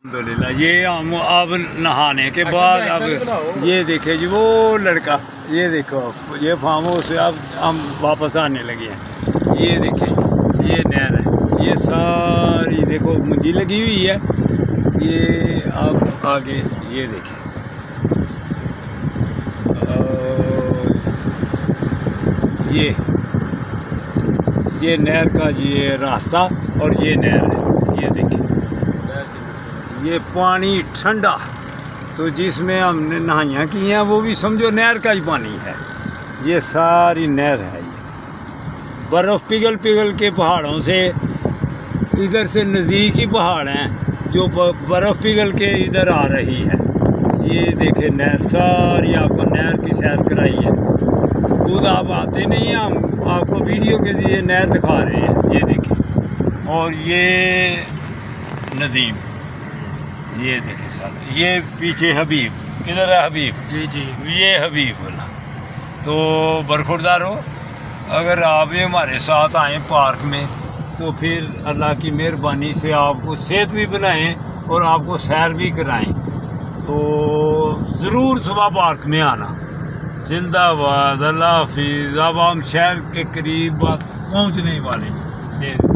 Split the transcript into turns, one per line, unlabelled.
الحمدللہ یہ ہم اب نہانے کے بعد اب یہ دیکھیں جی وہ لڑکا، یہ دیکھو یہ فارم ہاؤس سے اب ہم واپس آنے لگے ہیں۔ یہ دیکھیں یہ نہر ہے، یہ ساری دیکھو منجی لگی ہوئی ہے۔ یہ اب آگے یہ دیکھیں یہ نہر کا یہ راستہ اور یہ نہر ہے۔ یہ دیکھیں یہ پانی ٹھنڈا، تو جس میں ہم نے نہائیاں کی ہیں وہ بھی سمجھو نہر کا ہی پانی ہے۔ یہ ساری نہر ہے، یہ برف پگھل پگھل کے پہاڑوں سے ادھر سے نزدیک ہی پہاڑ ہیں جو برف پگھل کے ادھر آ رہی ہے۔ یہ دیکھیں نہر ساری آپ کو نہر کی سیر کرائی ہے۔ خود آپ آتے نہیں ہیں، ہم آپ کو ویڈیو کے ذریعے نہر دکھا رہے ہیں۔ یہ دیکھیں اور یہ ندیم، یہ دیکھیں سر، یہ پیچھے حبیب، کدھر ہے حبیب؟ جی یہ حبیب بولا۔ تو برخوردار ہو، اگر آپ بھی ہمارے ساتھ آئیں پارک میں تو پھر اللہ کی مہربانی سے آپ کو صحت بھی بنائیں اور آپ کو سیر بھی کرائیں، تو ضرور صبح پارک میں آنا۔ زندہ باد، اللہ حافظ۔ اب ہم شہر کے قریب پہنچنے والے ہیں۔